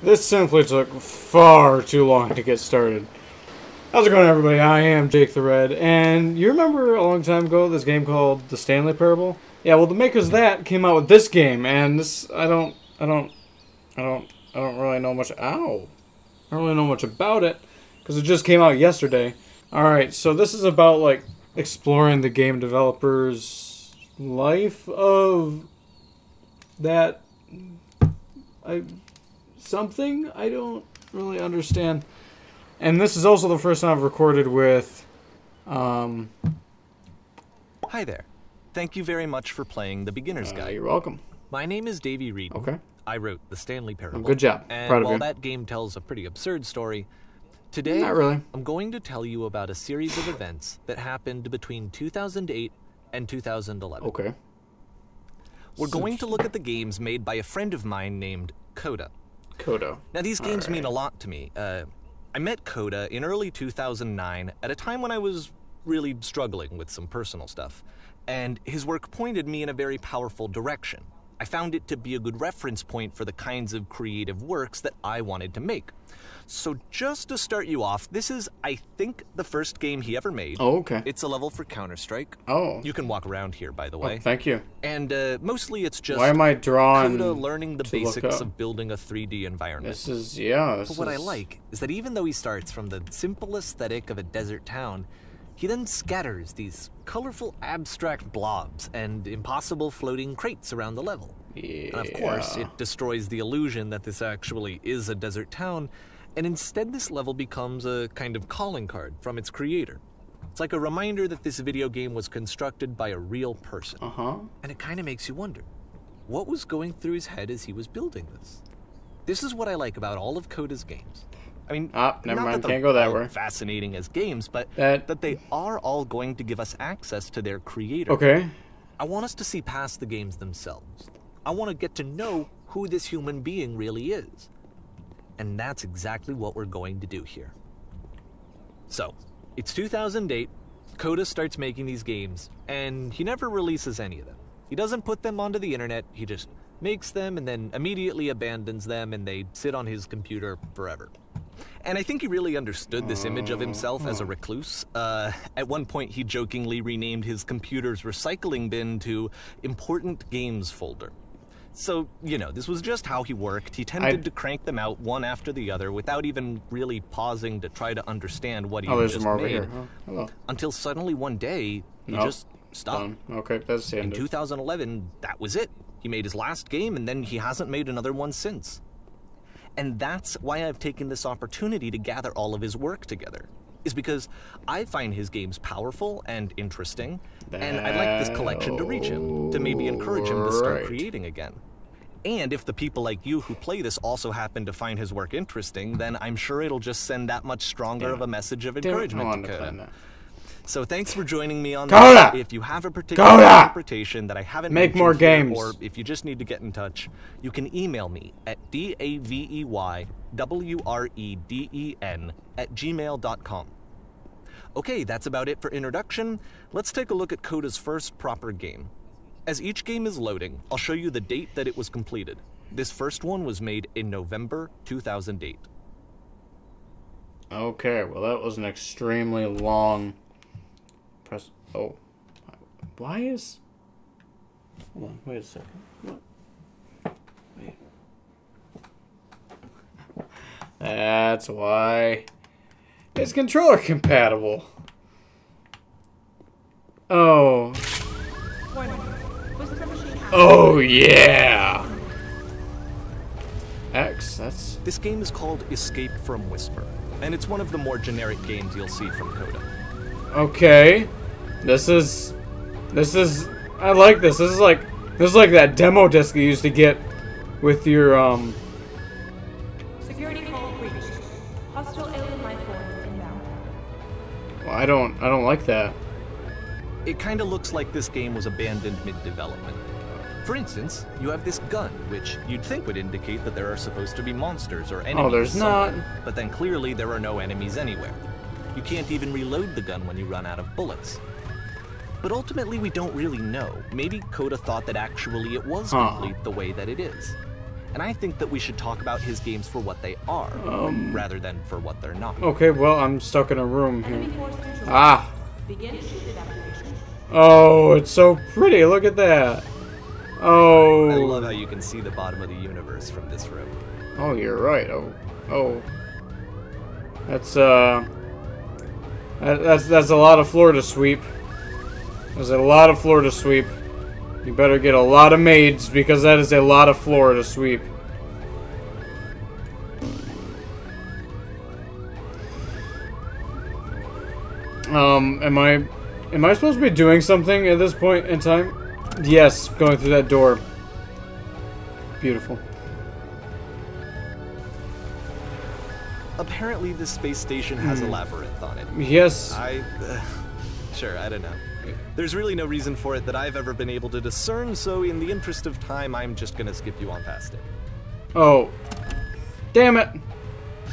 This simply took far too long to get started. How's it going, everybody? I am Jake the Red, and you remember a long time ago this game called the Stanley Parable? Yeah, well, the makers of that came out with this game, and this I don't really know much. Ow! I don't really know much about it because it just came out yesterday. All right, so this is about like exploring the game developer's life of that. Something I don't really understand. And this is also the first time I've recorded with, Hi there. Thank you very much for playing the Beginner's Guide. You're welcome. My name is Davey Reed. Okay. I wrote the Stanley Parable. Good job. And Proud of while you. that game tells a pretty absurd story, today Not really. I'm going to tell you about a series of events that happened between 2008 and 2011. Okay. We're going to look at the games made by a friend of mine named Coda. Coda. Now, these games mean a lot to me. I met Coda in early 2009 at a time when I was really struggling with some personal stuff, and his work pointed me in a very powerful direction. I found it to be a good reference point for the kinds of creative works that I wanted to make. So just to start you off, this is, I think, the first game he ever made. Oh, okay. It's a level for Counter-Strike. Oh. You can walk around here, by the way. Oh, thank you. And mostly it's just Why am I drawn Coda learning the to look basics up? of building a 3D environment. This is, yeah. But what I like is that even though he starts from the simple aesthetic of a desert town, he then scatters these colorful abstract blobs and impossible floating crates around the level. Yeah. And of course, it destroys the illusion that this actually is a desert town, and instead this level becomes a kind of calling card from its creator. It's like a reminder that this video game was constructed by a real person. Uh-huh. And it kind of makes you wonder, what was going through his head as he was building this? This is what I like about all of Coda's games. I mean, never not mind, that can't go that they're way. fascinating as games, but That they are all going to give us access to their creator. Okay. I want us to see past the games themselves. I want to get to know who this human being really is. And that's exactly what we're going to do here. So, it's 2008, Coda starts making these games, and he never releases any of them. He doesn't put them onto the internet, he just makes them and then immediately abandons them, and they sit on his computer forever. And I think he really understood this image of himself as a recluse. At one point, he jokingly renamed his computer's recycling bin to Important Games Folder. So, you know, this was just how he worked. He tended to crank them out one after the other without even really pausing to try to understand what he had just more over made. here. Huh? Hello. Until suddenly one day, he just stopped. Done. Okay, that's the In end. 2011, that was it. He made his last game, and then he hasn't made another one since. And that's why I've taken this opportunity to gather all of his work together, is because I find his games powerful and interesting, and I'd like this collection to reach him, to maybe encourage him to start creating again. And if the people like you who play this also happen to find his work interesting, then I'm sure it'll just send that much stronger of a message of encouragement to Coda. So thanks for joining me on Coda! this. If you have a particular interpretation that I haven't Make more mentioned here, games. or if you just need to get in touch, you can email me at daveyWreden@gmail.com. Okay, that's about it for introduction. Let's take a look at Coda's first proper game. As each game is loading, I'll show you the date that it was completed. This first one was made in November 2008. Okay, well that was an extremely long press. Oh, why is? Hold on, wait a second. What? Wait. That's why. It's controller compatible. Oh. Oh yeah. X. That's. This game is called Escape from Whisper, and it's one of the more generic games you'll see from Coda. Okay. This is I like this. This is like that demo disc you used to get with your Security call breached. Hostile alien life form inbound. well, I don't like that. It kinda looks like this game was abandoned mid-development. For instance, you have this gun, which you'd think would indicate that there are supposed to be monsters or enemies. Oh, there's somewhere, not. But then clearly there are no enemies anywhere. You can't even reload the gun when you run out of bullets. But ultimately we don't really know. Maybe Coda thought that actually it was complete the way that it is. And I think that we should talk about his games for what they are, rather than for what they're not. Okay, well, I'm stuck in a room Enemy here. force neutralized. Ah! Begin ship evacuation. Oh, it's so pretty. Look at that. Oh. I love how you can see the bottom of the universe from this room. Oh, you're right. Oh. That's that's a lot of floor to sweep. There's a lot of floor to sweep. You better get a lot of maids because that is a lot of floor to sweep. Am I supposed to be doing something at this point in time? Yes, going through that door. Beautiful. Apparently, this space station has a labyrinth on it. Yes. Sure, I don't know. There's really no reason for it that I've ever been able to discern, so in the interest of time, I'm just gonna skip you on past it. Oh. Damn it.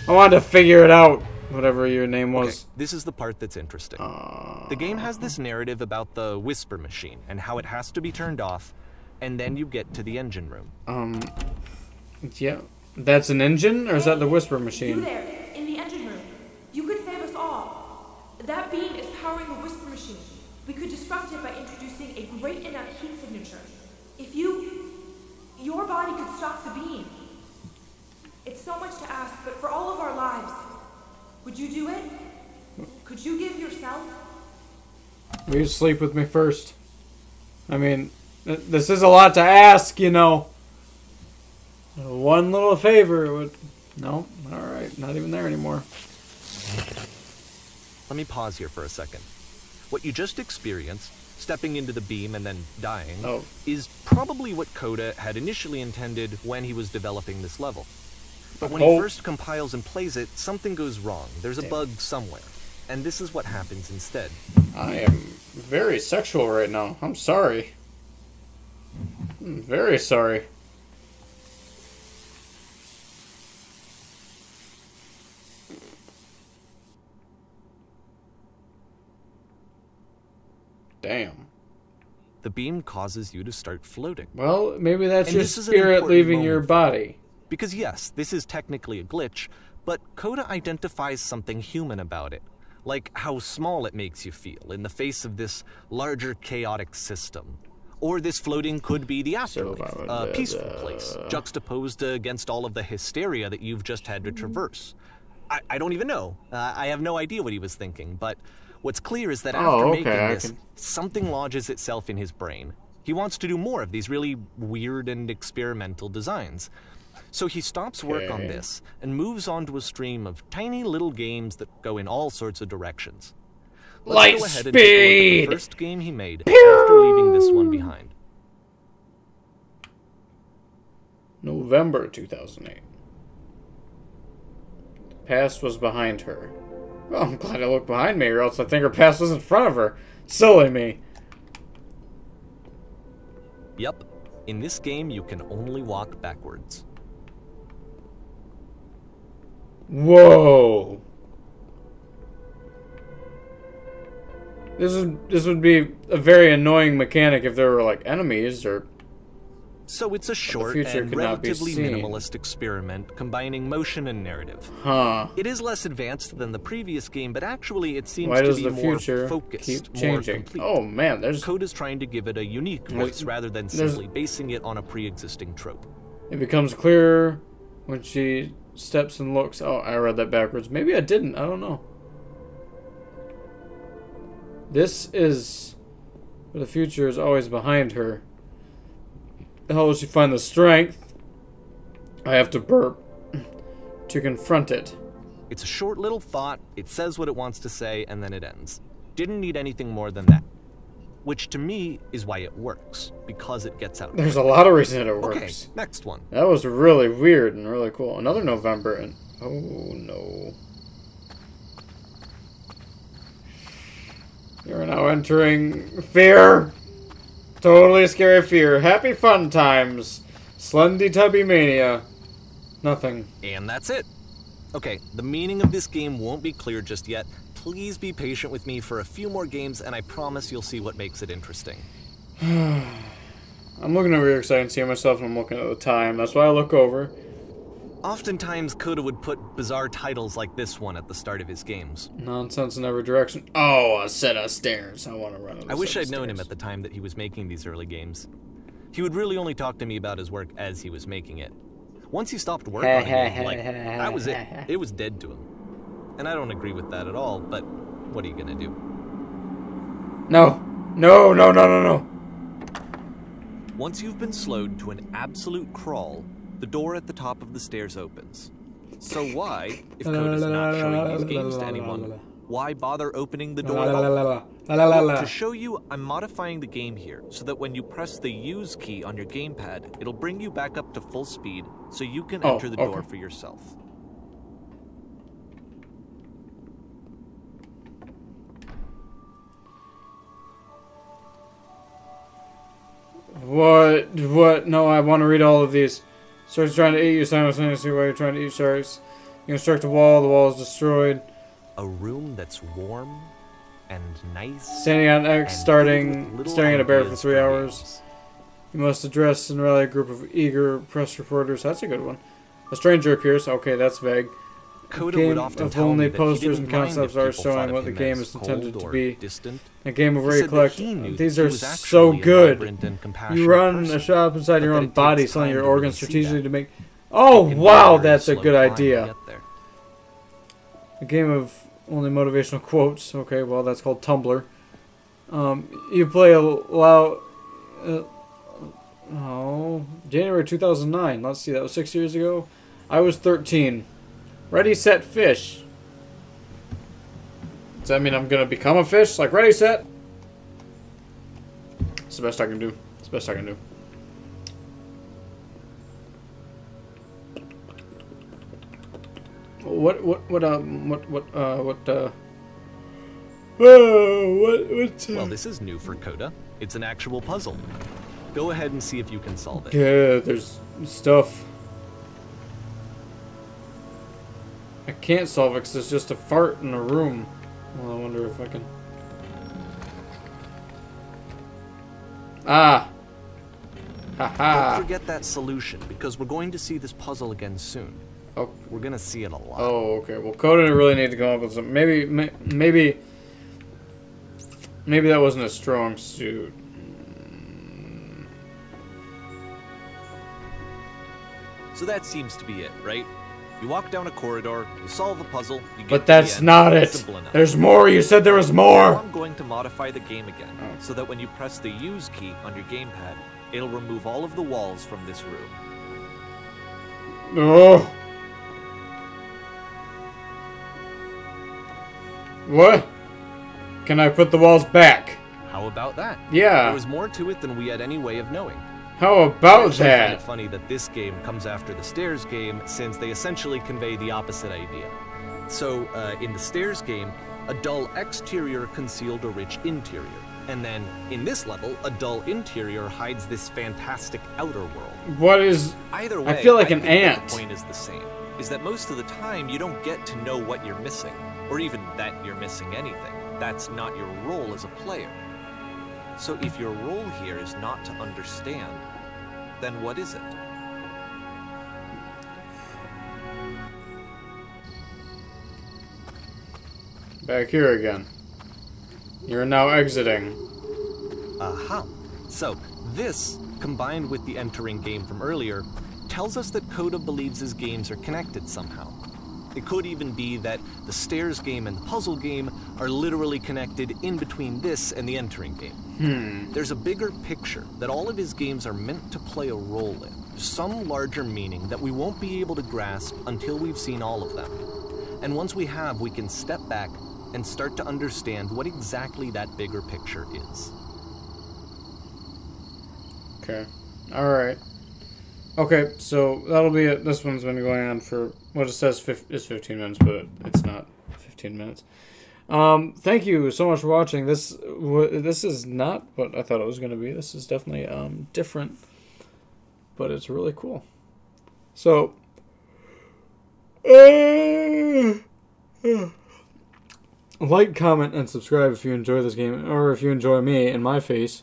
I wanted to figure it out. Whatever your name was. Okay, this is the part that's interesting. The game has this narrative about the whisper machine and how it has to be turned off, and then you get to the engine room. Yeah. That's an engine, or is that the whisper You machine? there, in the engine room. You could save us all. That beam is powering the whisper machine. We could disrupt it by introducing a great enough heat signature. If your body could stop the beam. It's so much to ask, but for all of our lives, would you do it? Could you give yourself? Will you sleep with me first? I mean, this is a lot to ask, you know. One little favor would... No? Alright, not even there anymore. Let me pause here for a second. What you just experienced, stepping into the beam and then dying, is probably what Coda had initially intended when he was developing this level. But when he first compiles and plays it, something goes wrong. There's a bug somewhere. And this is what happens instead. I am very sexual right now. I'm sorry. I'm very sorry. Damn. The beam causes you to start floating. Well, maybe that's And your this is an spirit important leaving your moment for me. body. Because yes, this is technically a glitch, but Coda identifies something human about it. Like how small it makes you feel in the face of this larger chaotic system. Or this floating could be the afterlife, a peaceful place, juxtaposed against all of the hysteria that you've just had to traverse. I don't even know. I have no idea what he was thinking, but what's clear is that after making this, something lodges itself in his brain. He wants to do more of these really weird and experimental designs. So he stops work on this and moves on to a stream of tiny little games that go in all sorts of directions. Let's go ahead and take a look at the first game he made after leaving this one behind. November 2008. The past was behind her. Well, I'm glad I looked behind me, or else I think her past was in front of her. Silly me. Yep. In this game, you can only walk backwards. Whoa. This would be a very annoying mechanic if there were like enemies or. So it's a short and relatively minimalist experiment combining motion and narrative. Huh. It is less advanced than the previous game, but actually it seems Why to does be the more future focused, keep more changing? complete. Oh man, there's. Coda's trying to give it a unique voice rather than simply basing it on a pre-existing trope. It becomes clearer when she steps and looks. Oh, I read that backwards. Maybe I didn't. I don't know. This is where the future is always behind her. How will she find the strength? I have to burp to confront it. It's a short little thought, it says what it wants to say, and then it ends. Didn't need anything more than that. Which to me is why it works, because it gets out. There's a lot of reasons it works. Okay, next one. That was really weird and really cool. Another November and oh no. You're now entering fear. Totally scary fear. Happy fun times. Slendy Tubby Mania. Nothing. And that's it. Okay, the meaning of this game won't be clear just yet. Please be patient with me for a few more games, and I promise you'll see what makes it interesting. I'm looking over here because I can see myself and I'm looking at the time. That's why I look over. Oftentimes, Coda would put bizarre titles like this one at the start of his games. Nonsense in every direction. Oh, a set of stairs. I want to run. I wish I'd known him at the time that he was making these early games. He would really only talk to me about his work as he was making it. Once he stopped working on a game, like, that was it. It was dead to him. And I don't agree with that at all, but what are you gonna do? No. No, no, no, no, no. Once you've been slowed to an absolute crawl, the door at the top of the stairs opens. So why, if Coda's not showing these games to anyone, why bother opening the door at all? Well, to show you, I'm modifying the game here so that when you press the use key on your gamepad, it'll bring you back up to full speed so you can enter the door for yourself. What? No, I want to read all of these. Sharks trying to eat you simultaneously while you're trying to eat sharks. You construct a wall, the wall is destroyed. A room that's warm and nice. Standing on X, staring at a bear for 3 hours. You must address and rally a group of eager press reporters. That's a good one. A stranger appears. Okay, that's vague. Coda Game would often of tell only me that posters he and didn't mind concepts if are people showing thought what of the him game as is intended cold to or be. distant. A game of He where you said that collect. he knew These he are was so actually a good. vibrant and compassionate You run person, a shop inside but your that own it body, takes selling time your to organs really see strategically that. to make. Oh It can be wow, very that's a slow good climb to idea. get there. A game of only motivational quotes. Okay, well that's called Tumblr. You play a loud. January 2009. Let's see, that was 6 years ago. I was 13. Ready, set, fish. Does that mean I'm gonna become a fish? Like ready, set. It's the best I can do. It's the best I can do. Well, this is new for Coda. It's an actual puzzle. Go ahead and see if you can solve it. Yeah, there's stuff. I can't solve it because there's just a fart in a room. Well, I wonder if I can. Ah! Haha! Don't forget that solution, because we're going to see this puzzle again soon. Oh. We're gonna see it a lot. Oh, okay. Well, Coda didn't really need to come up with something. Maybe that wasn't a strong suit. So that seems to be it, right? You walk down a corridor, you solve the puzzle, you get But to that's the end. not it. Simple enough. There's more. You said there was Now more. I'm going to modify the game again, so that when you press the use key on your gamepad, it'll remove all of the walls from this room. Oh. What? Can I put the walls back? How about that? Yeah. There was more to it than we had any way of knowing. How about I actually find it that? funny that this game comes after the Stairs game, since they essentially convey the opposite idea. So, in the Stairs game, a dull exterior concealed a rich interior. And then, in this level, a dull interior hides this fantastic outer world. What is... Either way, I feel like an think that ant. The point is the same, is that most of the time you don't get to know what you're missing, or even that you're missing anything. That's not your role as a player. So if your role here is not to understand, then what is it? Back here again. You're now exiting. Aha. So, this, combined with the entering game from earlier, tells us that Coda believes his games are connected somehow. It could even be that the Stairs game and the puzzle game are literally connected in between this and the entering game. There's a bigger picture that all of his games are meant to play a role in, some larger meaning that we won't be able to grasp until we've seen all of them. And once we have, we can step back and start to understand what exactly that bigger picture is. Okay. Alright. Okay, so that'll be it. This one's been going on for what it says is 15 minutes, but it's not 15 minutes. Thank you so much for watching. This is not what I thought it was going to be. This is definitely different, but it's really cool. So, like, comment, and subscribe if you enjoy this game, or if you enjoy me and my face.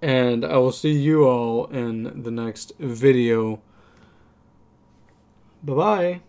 And I will see you all in the next video. Bye-bye.